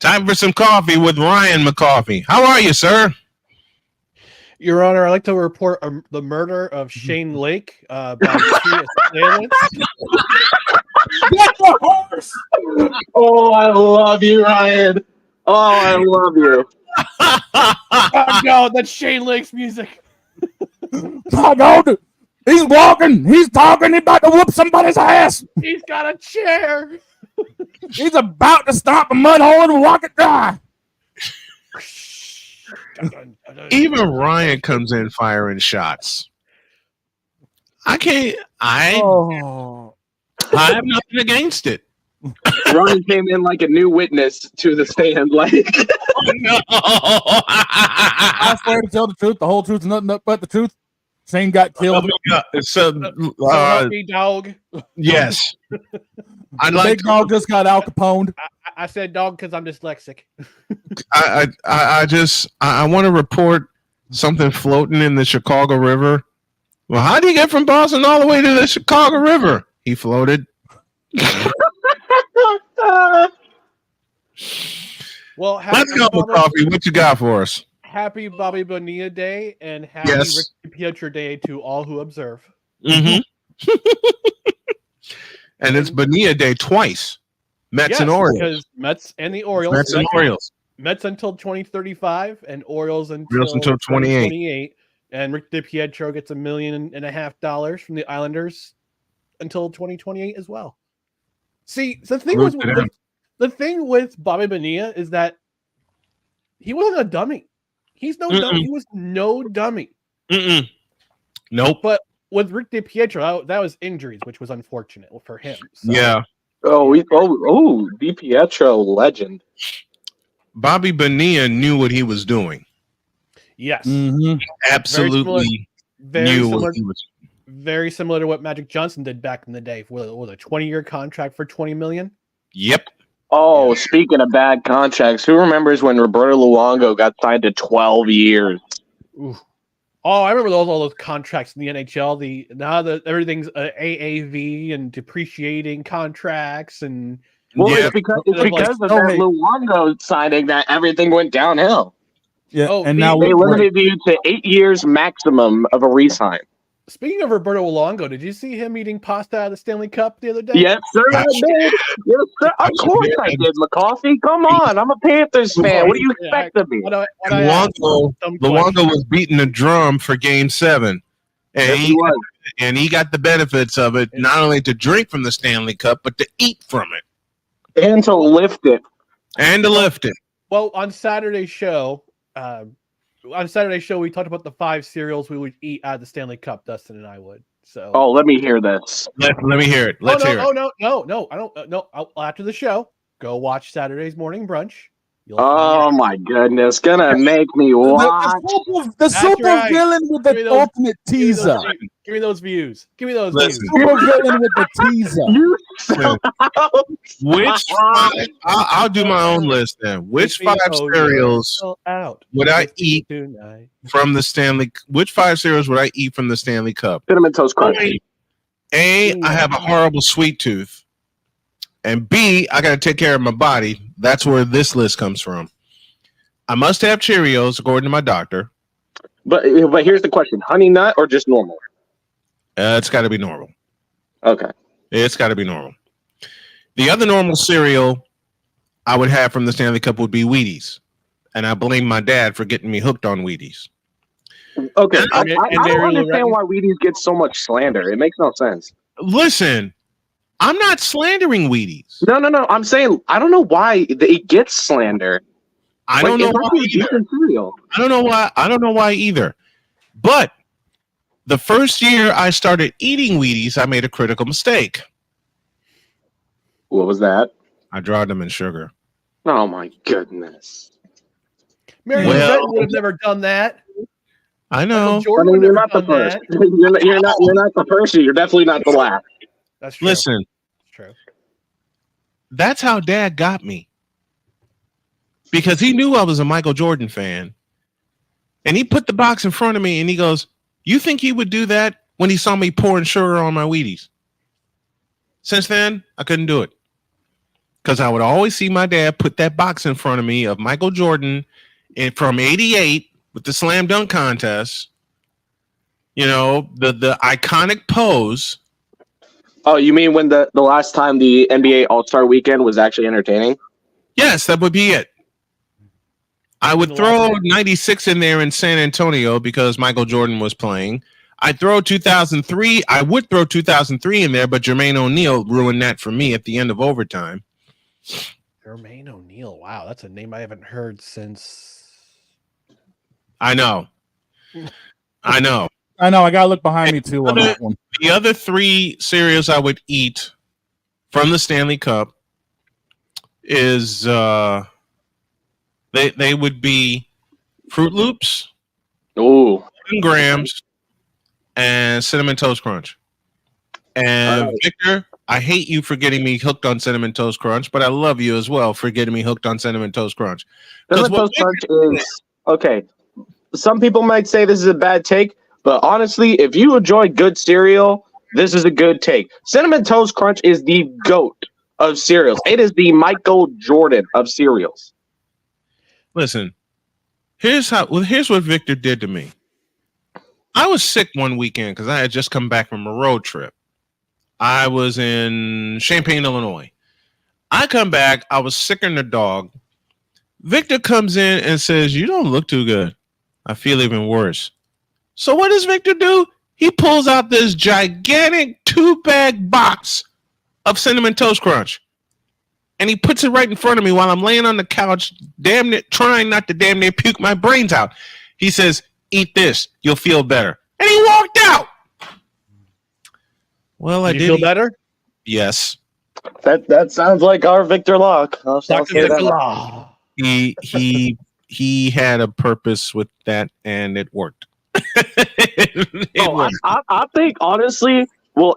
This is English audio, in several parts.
Time for some coffee with Ryan McCarthy. How are you, sir? Your Honor, I'd like to report the murder of Shane Lake by two assailants. Get the horse! Oh, I love you, Ryan. Oh, I love you. Oh, no, that's Shane Lake's music. My God, he's walking. He's talking. He's about to whoop somebody's ass. He's got a chair. He's about to stomp a mud hole and walk it dry. Even Ryan comes in firing shots. I have nothing against it. Ryan came in like a new witness to the stand. Like, oh, no. I swear to tell the truth, the whole truth, and nothing but the truth. Shane got killed. So, help me, dog. Yes. Big dog just got Al Capone. I said dog because I'm dyslexic. I want to report something floating in the Chicago River. Well, how do you get from Boston all the way to the Chicago River? He floated. Well, let's go with coffee. What you got for us? Happy Bobby Bonilla Day and happy Rick Pietro Day to all who observe. Mm-hmm. And it's Bonilla Day twice. Mets and Orioles. Because Mets and the Orioles. Mets and Orioles. Mets until 2035 and Orioles until 2028. And Rick DiPietro gets $1.5 million from the Islanders until 2028 as well. See, the thing with Bobby Bonilla is that he wasn't a dummy. He's no dummy. He was no dummy. Nope. But with Rick DiPietro, that was injuries, which was unfortunate for him. So. Yeah. DiPietro legend. Bobby Bonilla knew what he was doing. Yes. Mm-hmm. Absolutely knew what he was doing. Very similar to what Magic Johnson did back in the day with a 20-year contract for $20 million. Yep. Oh, speaking of bad contracts, who remembers when Roberto Luongo got signed to 12 years? Ooh. Oh, I remember all those contracts in the NHL. Now that everything's AAV and depreciating contracts, and it's because of that Luongo signing that everything went downhill. Yeah, and now they limited you to 8 years maximum of a re-sign. Speaking of Roberto Luongo, did you see him eating pasta out of the Stanley Cup the other day? Yes, sir, I did. Yes, sir. Of course I did, McCarthy. Come on. I'm a Panthers fan. What do you expect of me? Luongo was beating the drum for Game 7. And he got the benefits of it, not only to drink from the Stanley Cup, but to eat from it. And to lift it. Well, on Saturday's show, we talked about the 5 cereals we would eat out of the Stanley Cup. Dustin and I would. So. Oh, let me hear this. Let me hear it. Let's hear it. No. I don't. No. After the show, go watch Saturday's morning brunch. Oh my goodness, gonna make me watch the super villain with the ultimate teaser. Give me those views. Give me those views. Super villain with the teaser. Which 5? I'll do my own list then. Which 5 cereals would I eat from the Stanley? Which 5 cereals would I eat from the Stanley Cup? Cinnamon Toast Crunch. I have a horrible sweet tooth. And B, I got to take care of my body. That's where this list comes from. I must have Cheerios, according to my doctor. But here's the question. Honey Nut or just normal? It's got to be normal. Okay. It's got to be normal. The other normal cereal I would have from the Stanley Cup would be Wheaties. And I blame my dad for getting me hooked on Wheaties. Okay. I don't understand why Wheaties get so much slander. It makes no sense. Listen. I'm not slandering Wheaties. No. I'm saying I don't know why it gets slander. I don't know why either. I don't know why either. But the first year I started eating Wheaties, I made a critical mistake. What was that? I drowned them in sugar. Oh my goodness. Mary would have never done that. I know. You're not the first. You're not the first. You're definitely not the last. That's true. Listen, that's true. That's how Dad got me. Because he knew I was a Michael Jordan fan. And he put the box in front of me and he goes, "You think he would do that?" when he saw me pouring sugar on my Wheaties. Since then, I couldn't do it. because I would always see my dad put that box in front of me of Michael Jordan from '88 with the slam dunk contest. You know, the iconic pose. Oh, you mean when the last time the NBA All-Star Weekend was actually entertaining? Yes, that would be it. I would throw 96 in there in San Antonio because Michael Jordan was playing. I'd throw 2003. I would throw 2003 in there, but Jermaine O'Neal ruined that for me at the end of overtime. Jermaine O'Neal. Wow, that's a name I haven't heard since. I know. I gotta look behind me too on that one. The other three cereals I would eat from the Stanley Cup is they would be Fruit Loops, Ooh, Grams, and Cinnamon Toast Crunch. And Victor, I hate you for getting me hooked on Cinnamon Toast Crunch, but I love you as well for getting me hooked on Cinnamon Toast Crunch. Cinnamon Toast Crunch is okay. Some people might say this is a bad take, but honestly, if you enjoy good cereal, this is a good take. Cinnamon Toast Crunch is the GOAT of cereals. It is the Michael Jordan of cereals. Listen, here's what Victor did to me. I was sick one weekend because I had just come back from a road trip. I was in Champaign, Illinois. I come back. I was sicker than a dog. Victor comes in and says, "You don't look too good." I feel even worse. So what does Victor do? He pulls out this gigantic 2-bag box of Cinnamon Toast Crunch. And he puts it right in front of me while I'm laying on the couch, damn near trying not to damn near puke my brains out. He says, "Eat this. You'll feel better." And he walked out. Well, I did. Feel better? Yes. That sounds like our Victor Locke. Dr. Victor Law. He had a purpose with that, and it worked. I think honestly, well,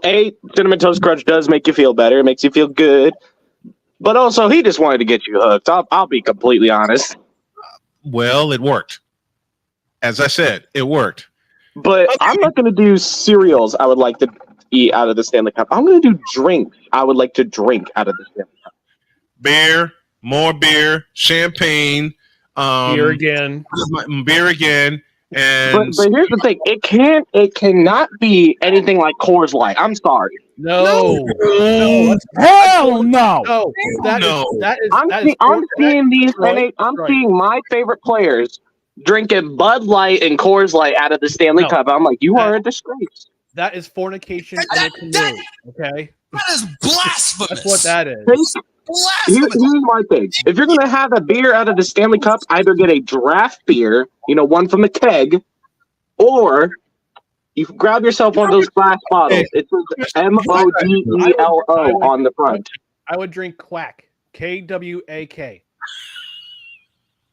Cinnamon Toast Crunch does make you feel better. It makes you feel good. But also, he just wanted to get you hooked. I'll be completely honest. Well, it worked. As I said, it worked. But okay. I'm not going to do cereals I would like to eat out of the Stanley Cup. I'm going to do drinks I would like to drink out of the Stanley Cup. Beer, more beer, champagne. Beer again. And but here's the thing: it cannot be anything like Coors Light. I'm sorry. No. Hell no. No. I'm seeing these. I'm seeing my favorite players drinking Bud Light and Coors Light out of the Stanley Cup. I'm like, you are a disgrace. That is fornication in a canoe. Okay. That is blasphemous. That's what that is. Here's my thing. If you're going to have a beer out of the Stanley Cup, either get a draft beer, one from the keg, or you grab yourself one of those glass bottles. It says MODELO on the front. I would drink Quack. KWAK.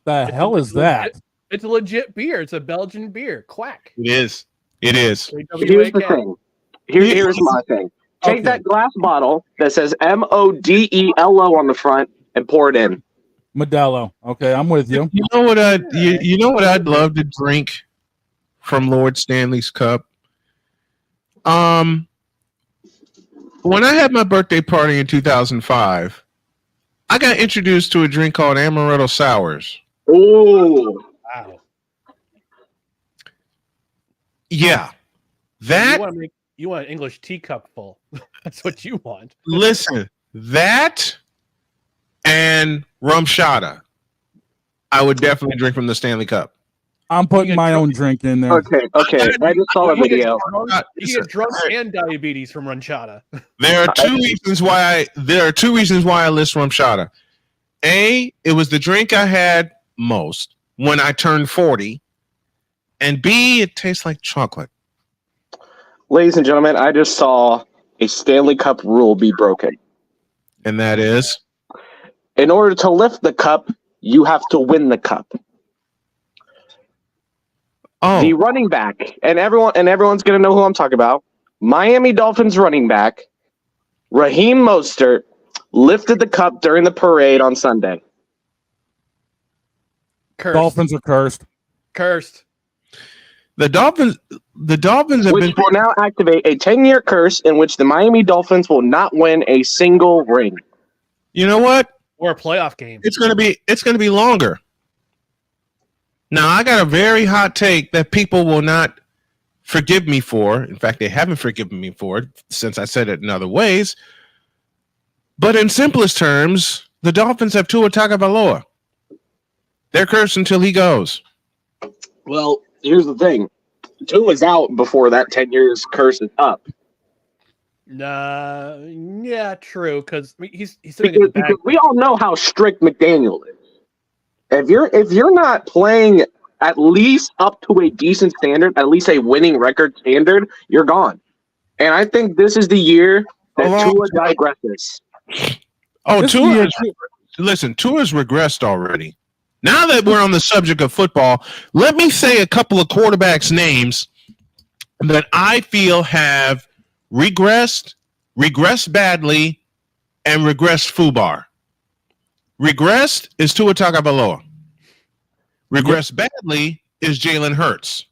The hell is that? It's a legit beer. It's a Belgian beer. Quack. It is. Here's the thing. Here's my thing. Take that glass bottle that says MODELO on the front and pour it in. Modelo. Okay, I'm with you. You know what I'd love to drink from Lord Stanley's Cup? When I had my birthday party in 2005, I got introduced to a drink called Amaretto Sours. Oh. Wow. Yeah. That you want an English teacup full. That's what you want. Listen, that and rum shada, I would definitely drink from the Stanley Cup. I'm putting my own drink in there. Okay. I just saw a video. You get drunk and diabetes from ranchada. There are two reasons why I list rum shada. A, it was the drink I had most when I turned 40, and B, it tastes like chocolate. Ladies and gentlemen, I just saw a Stanley Cup rule be broken. And that is? In order to lift the cup, you have to win the cup. Oh. The running back, and everyone's going to know who I'm talking about, Miami Dolphins running back, Raheem Mostert, lifted the cup during the parade on Sunday. Cursed. Dolphins are cursed. Cursed. The Dolphins have which will now activate a 10-year curse in which the Miami Dolphins will not win a single ring. You know what? Or a playoff game. It's gonna be longer. Now I got a very hot take that people will not forgive me for. In fact, they haven't forgiven me for it since I said it in other ways. But in simplest terms, the Dolphins have Tua Tagovailoa. They're cursed until he goes. Well, here's the thing. Tua's out before that 10 years curse is up. Yeah, true. Because he's still Because, because we all know how strict McDaniel is. If you're not playing at least up to a decent standard, at least a winning record standard, you're gone. And I think this is the year that Tua digresses. Oh, Tua's regressed already. Now that we're on the subject of football, let me say a couple of quarterbacks' names that I feel have regressed badly, and regressed FUBAR. Regressed is Tua Tagovailoa. Regressed badly is Jalen Hurts.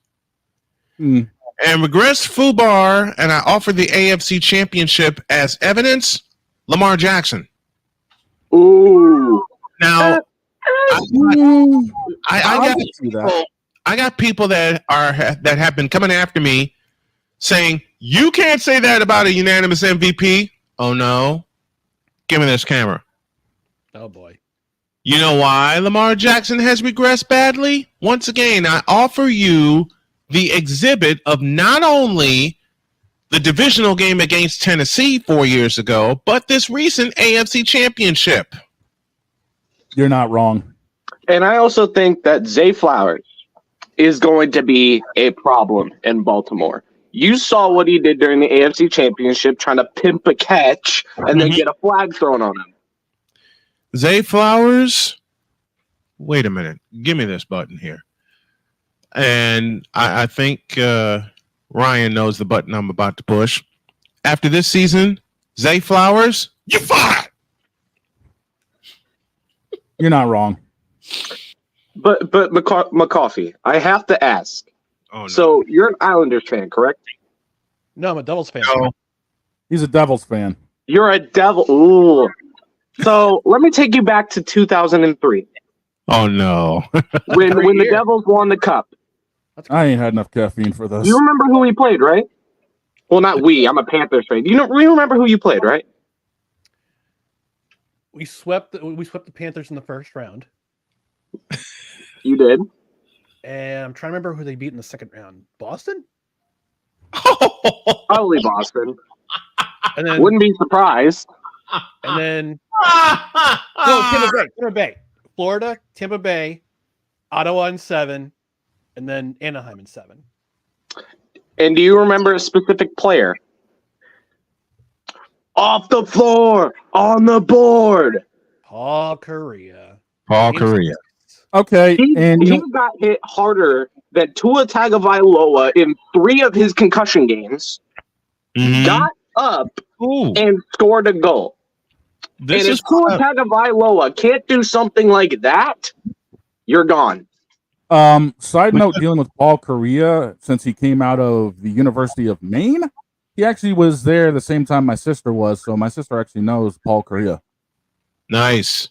And regressed FUBAR, and I offer the AFC Championship as evidence, Lamar Jackson. Ooh. Now, I got people that have been coming after me saying, you can't say that about a unanimous MVP. Oh, no. Give me this camera. Oh, boy. You know why Lamar Jackson has regressed badly? Once again, I offer you the exhibit of not only the divisional game against Tennessee 4 years ago, but this recent AFC Championship. You're not wrong. And I also think that Zay Flowers is going to be a problem in Baltimore. You saw what he did during the AFC Championship, trying to pimp a catch and then get a flag thrown on him. Zay Flowers, wait a minute. Give me this button here. And I think Ryan knows the button I'm about to push. After this season, Zay Flowers, you're fired. You're not wrong. But McCarthy, I have to ask. Oh, no. So you're an Islanders fan, correct? No, I'm a Devils fan. No. He's a Devils fan. You're a Devil. Ooh. So let me take you back to 2003 Oh, no. when the Devils won the cup. I ain't had enough caffeine for this. You remember who we played, right? Well, not we. I'm a Panthers fan. We remember who you played, right? We swept the Panthers in the first round. You did. And I'm trying to remember who they beat in the second round. Boston? Probably Boston. And then Wouldn't be surprised. And then Tampa Bay. Florida, Tampa Bay, Ottawa in 7, and then Anaheim in 7. And do you remember a specific player? Off the floor, on the board. Paul Correa. Okay, He got hit harder than Tua Tagovailoa in 3 of his concussion games. Mhm. Got up Ooh, and scored a goal. this And is if Tua Tagovailoa can't do something like that, you're gone. Side note, dealing with Paul Correa, since he came out of the University of Maine, he actually was there the same time my sister was, so my sister actually knows Paul Correa. nice.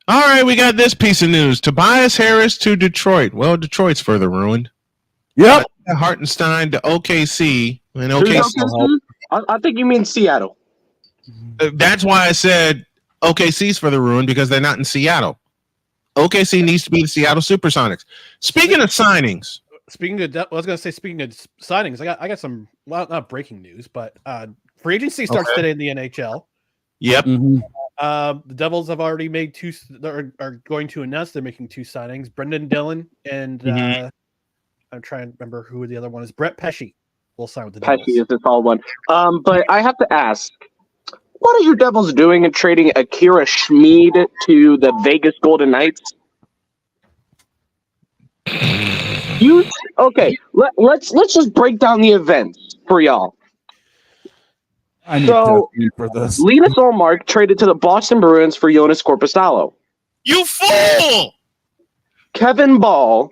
All right, we got this piece of news. Tobias Harris to Detroit. Well, Detroit's further ruined. Yep. Hartenstein to OKC. And Who's OKC. OKC? I think you mean Seattle. That's why I said OKC's further ruined, because they're not in Seattle. OKC needs to be the Seattle Supersonics. Speaking of signings, Speaking of signings, I got some, well, not breaking news, but free agency starts today in the NHL. yep. Mhm. The Devils have already made 2, are going to announce they're making 2 signings. Brendan Dillon and I'm trying to remember who the other one is. Brett Pesce will sign with the Devils. Pesci is the tall one. But I have to ask, what are your Devils doing in trading Akira Schmid to the Vegas Golden Knights? Let's just break down the events for y'all. I need So- caffeine for this. Linus Ullmark traded to the Boston Bruins for Jonas Korpisalo. You fool! Kevin Ball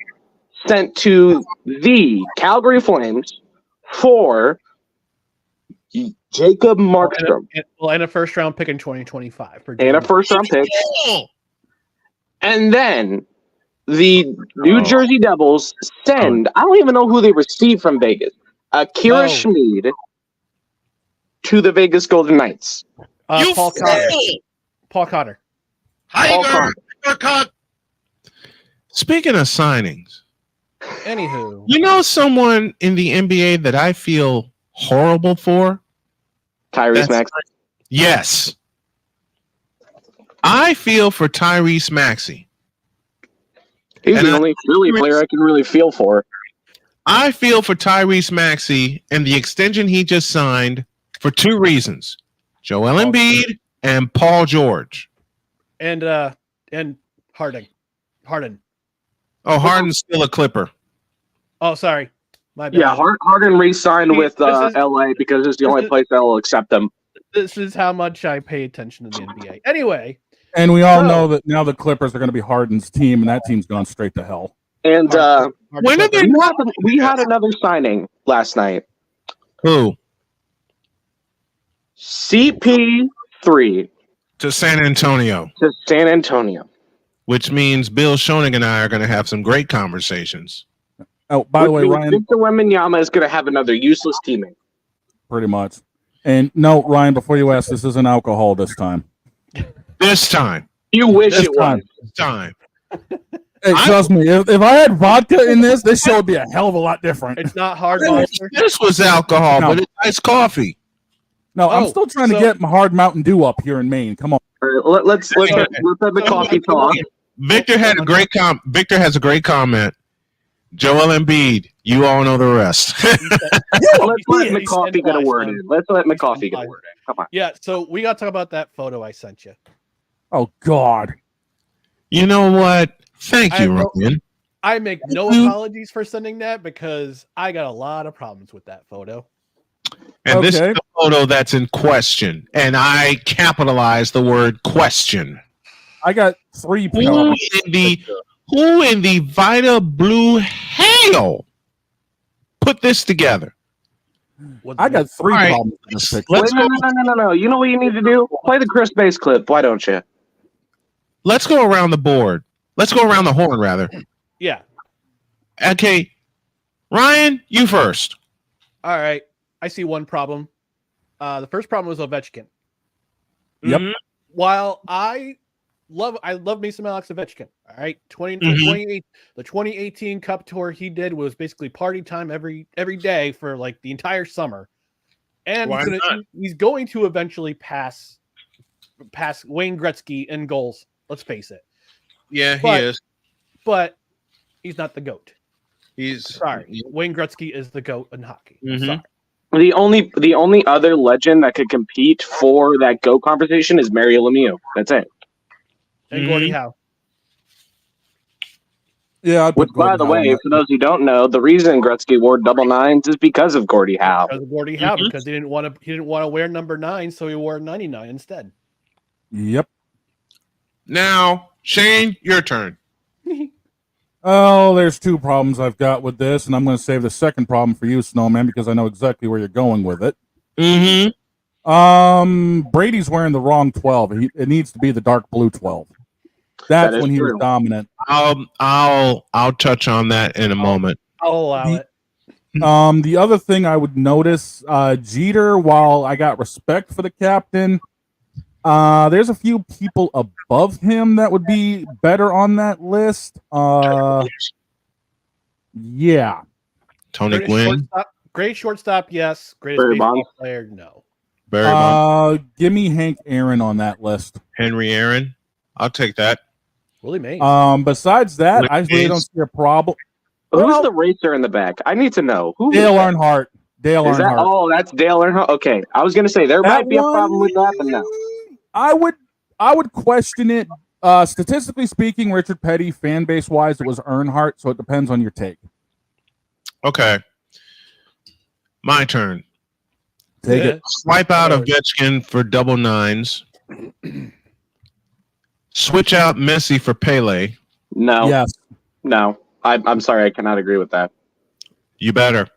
sent to the Calgary Flames for Jacob Markstrom. And a first round pick in 2025 for And a first round pick. And then the New Jersey Devils send, I don't even know who they received from Vegas, Kira Schmid to the Vegas Golden Knights. Paul Cotter. Paul Cotter. Speaking of signings, Anywho, you know someone in the NBA that I feel horrible for? Tyrese Maxey. Yes. I feel for Tyrese Maxey. He's the only Philly player I can really feel for. I feel for Tyrese Maxey and the extension he just signed for two reasons. Joel Embiid and Paul George. And Harden. Oh, Harden's still a Clipper. Oh, sorry. My bad. Yeah, Harden re-signed with LA because it's the only place that will accept them. This is how much I pay attention to the NBA. Anyway. And we all know that now the Clippers are going to be Harden's team, and that team's gone straight to hell. And we had another signing last night. Who? CP3 To San Antonio. Which means Bill Schoening and I are going to have some great conversations. Oh, by the way, Ryan, Victor Wembanyama is going to have another useless teammate. Pretty much. And no, Ryan, before you ask, this isn't alcohol this time. This time. You wish it was. This time. Hey, trust me, if I had vodka in this show would be a hell of a lot different. It's not hard monster. This was alcohol, but it's iced coffee. No, I'm still trying to get my hard Mountain Dew up here in Maine. Come on. All right, let's have the coffee talk. Victor has a great comment. Joel Embiid, you all know the rest. Let's let McCarthy get a word in. Come on. Yeah, so we got to talk about that photo I sent you. Oh, God. You know what? Thank you, Ryan. I make no apologies for sending that because I got a lot of problems with that photo. And this is the photo that's in question. And I capitalized the word question. I got 3 problems. Who in the Vita Blue hell put this together? I got 3 problems with this picture. No. You know what you need to do? Play the Chris Bass clip. Why don't you? Let's go around the board. Let's go around the horn, rather. Yeah. Okay. Ryan, you first. All right. I see one problem. The first problem was Ovechkin. Yep. While I love me some Alex Ovechkin. All right. The 2018 Cup tour he did was basically party time every day for like the entire summer. And he's going to eventually pass Wayne Gretzky in goals. Let's face it. Yeah, he is. But he's not the GOAT. Sorry. Wayne Gretzky is the GOAT in hockey. Mm-hmm. Sorry. The only other legend that could compete for that GOAT conversation is Mario Lemieux. That's it. And Gordie Howe. Yeah. Which, by the way, for those who don't know, the reason Gretzky wore double nines is because of Gordie Howe. Because he didn't want to wear number 9, so he wore 99 instead. Yep. Now, Shane, your turn. Oh, there's 2 problems I've got with this, and I'm going to save the second problem for you, Snowman, because I know exactly where you're going with it. Mm-hmm. Brady's wearing the wrong 12. It needs to be the dark blue 12. That's when he was dominant. I'll touch on that in a moment. I'll allow it. The other thing I would notice, Jeter, while I got respect for the captain, there's a few people above him that would be better on that list. Yeah. Tony Gwynn. Great shortstop, yes. Greatest baseball player, no. Barry Bonds. Give me Hank Aaron on that list. Henry Aaron. I'll take that. Willie Mays. Besides that, I really don't see a problem. Who's the racer in the back? I need to know. Dale Earnhardt. Oh, that's Dale Earnhardt. Okay, I was going to say there might be a problem with that, but no. I would question it. Statistically speaking, Richard Petty, fan base wise, it was Earnhardt, so it depends on your take. Okay. My turn. Take it. Swipe out Ovechkin for double 9s. Switch out Messi for Pele. No. Yes. No. I'm sorry, I cannot agree with that. You better.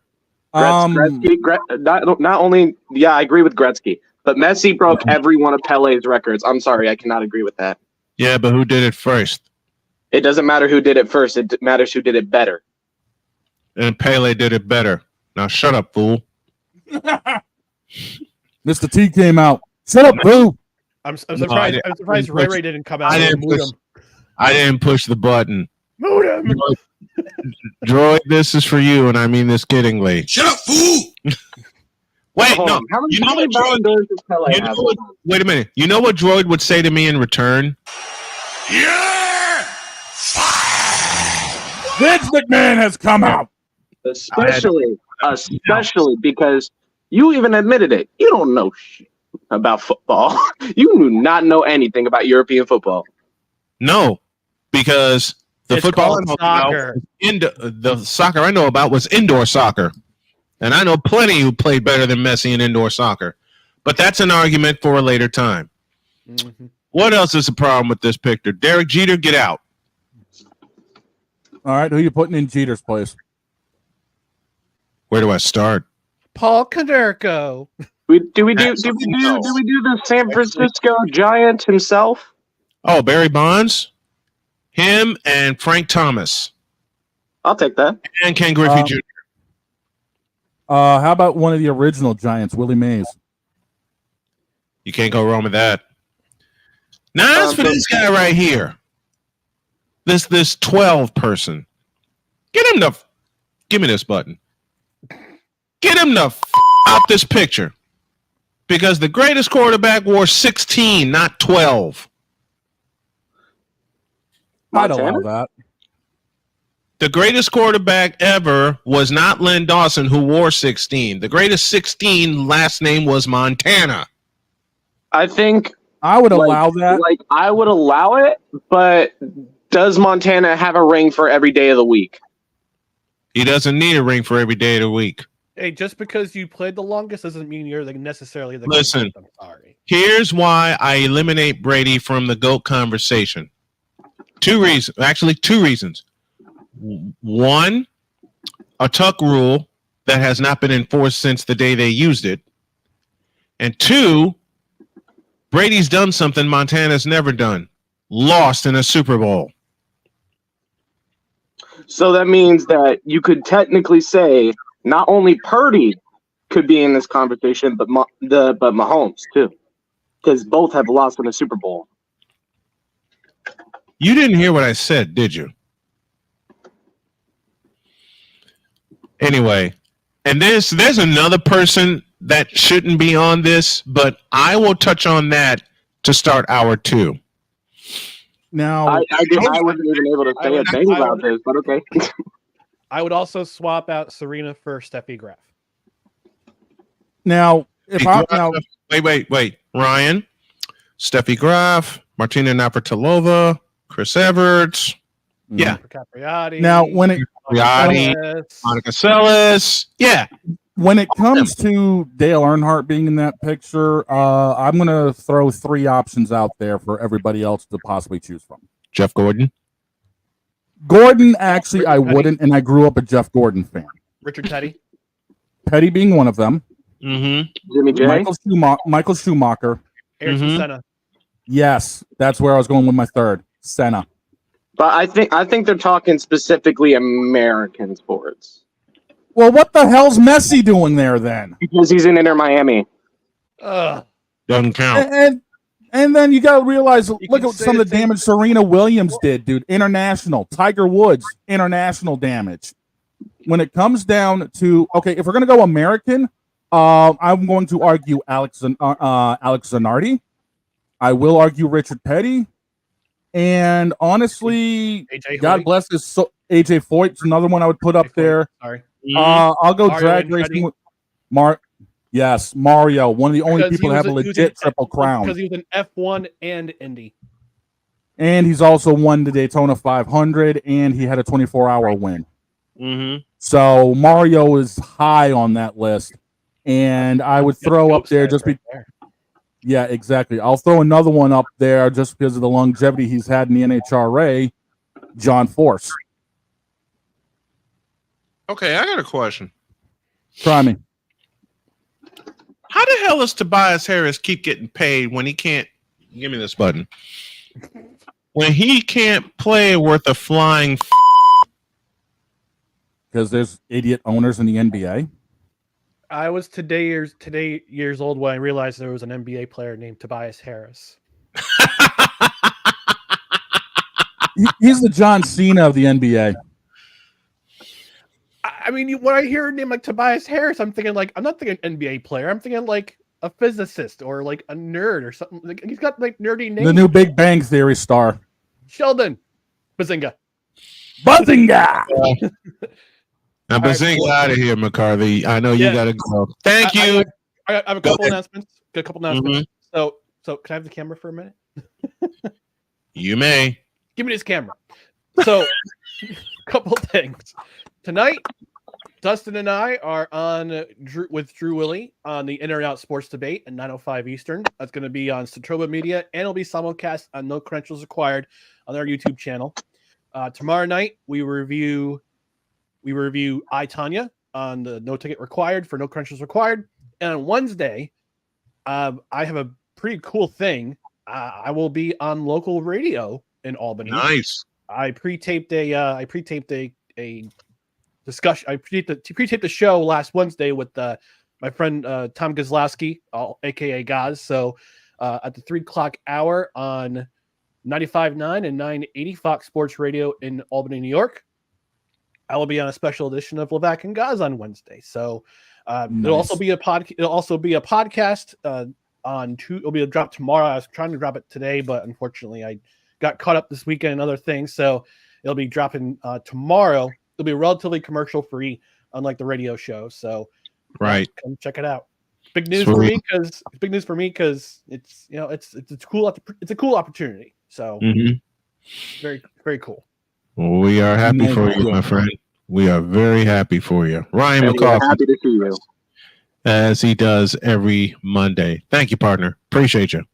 Gretzky, not only, yeah, I agree with Gretzky, but Messi broke every one of Pele's records. I'm sorry, I cannot agree with that. Yeah, but who did it first? It doesn't matter who did it first. It matters who did it better. And Pele did it better. Now shut up, fool. Mr. T came out. Shut up, boo. I'm surprised. I'm surprised Ray didn't come out. I didn't push the button. Moot him. Droid, this is for you, and I mean this kiddingly. Shut up, fool! Wait, Hold no. on. How You know many what Ballon d'Ors does Pele You know have? what, wait a minute. You know what Droid would say to me in return? Yeah! Vince McMahon has come out. Especially because you even admitted it. You don't know shit about football. You do not know anything about European football. No, because the It's football I called know soccer. about, the soccer I know about was indoor soccer. And I know plenty who played better than Messi in indoor soccer. But that's an argument for a later time. Mm-hmm. What else is the problem with this picture? Derek Jeter, get out. All right, who are you putting in Jeter's place? Where do I start? Paul Konerko. Do we do the San Francisco Giant himself? Oh, Barry Bonds, him, and Frank Thomas, I'll take that. and Ken Griffey Jr. How about one of the original Giants, Willie Mays? You can't go wrong with that. Now, as for this guy right here, this 12 person, get him the. Give me this button. Get him the out this picture, because the greatest quarterback wore 16, not 12. I'd allow that. The greatest quarterback ever was not Len Dawson, who wore 16. The greatest 16 last name was Montana. I think I would allow that. Like, I would allow it, but does Montana have a ring for every day of the week? He doesn't need a ring for every day of the week. Hey, just because you played the longest doesn't mean you're necessarily the Listen. greatest. I'm sorry. Here's why I eliminate Brady from the GOAT conversation. Two reasons. One, a tuck rule that has not been enforced since the day they used it. And two, Brady's done something Montana's never done. Lost in a Super Bowl. So that means that you could technically say not only Purdy could be in this conversation, but Mahomes too, because both have lost in a Super Bowl. You didn't hear what I said, did you? Anyway, and there's another person that shouldn't be on this, but I will touch on that to start hour 2. Now, I wasn't even able to say a thing about this, but okay. I would also swap out Serena for Steffi Graf. now, if I now, Wait, Ryan, Steffi Graf, Martina Navratilova, Chris Everts, yeah, Capriati. now when it Monica Seles, yeah. when it comes to Dale Earnhardt being in that picture, I'm going to throw 3 options out there for everybody else to possibly choose from. Jeff Gordon. Gordon, actually, I wouldn't, and I grew up a Jeff Gordon fan. Richard Petty. Petty being one of them. Mm-hmm. Jimmy J. Michael Schumacher. Ayrton Senna. Yes, that's where I was going with my third. Senna. But I think they're talking specifically American sports. Well, what the hell's Messi doing there then? Because he's in Inter Miami. Ugh. Doesn't count. And then you got to realize, look can at say some of the the same- damage Serena Williams did, dude. International. Tiger Woods, international damage. When it comes down to, okay, if we're going to go American, I'm going to argue Alex Zanardi. I will argue Richard Petty. And honestly, AJ God Hoyt. bless his soul. AJ Foyt's another one I would put up AJ Foyt. there. Sorry. I'll go Mario drag Andretti. racing with Yes, Mario, one of the only people to have a legit triple crown. Because he was an F1 and Indy. And he's also won the Daytona 500, and he had a 24-hour win. Mm-hmm. So Mario is high on that list. And I would throw up there just yeah, exactly. I'll throw another one up there just because of the longevity he's had in the NHRA, John Force. Okay, I got a question. Try me. How the hell does Tobias Harris keep getting paid when he can't? Give me this button. When he can't play worth a flying. Because there's idiot owners in the NBA. I was today years old when I realized there was an NBA player named Tobias Harris. He's the John Cena of the NBA. I mean, when I hear a name like Tobias Harris, I'm not thinking NBA player. I'm thinking like a physicist or like a nerd or something. Like, he's got like nerdy names. The new Big Bang Theory star. Sheldon Bazinga. Bazinga! Now, Bazinga out of here, McCarthy. I know you got to go. Thank you. I have a couple announcements. Got a couple announcements. Mm-hmm. So can I have the camera for a minute? You may. Give me this camera. So, couple things. Tonight, Dustin and I are on with Drew Willie on the In or Out Sports Debate at 9:05 Eastern. That's going to be on Satroba Media, and it'll be simulcast on No Credentials Required on our YouTube channel. Tomorrow night, we review I, Tanya on the No Ticket Required for No Credentials Required. And on Wednesday, I have a pretty cool thing. I will be on local radio in Albany. Nice. I pre-taped a discussion. I pre-taped the show last Wednesday with my friend Tom Gazlowski, aka Gaz. So at the 3:00 hour on 95.9 and 980 Fox Sports Radio in Albany, New York, I will be on a special edition of Levac and Gaz on Wednesday. So it'll also be a podcast on two. It'll be a drop tomorrow. I was trying to drop it today, but unfortunately I got caught up this weekend and other things. So it'll be dropping tomorrow. It'll be relatively commercial free, unlike the radio show. So right, come check it out. Big news for me because it's it's a cool opportunity. So very, very cool. We are happy for you, my friend. We are very happy for you. Ryan McCarthy. Happy to see you. As he does every Monday. Thank you, partner. Appreciate you.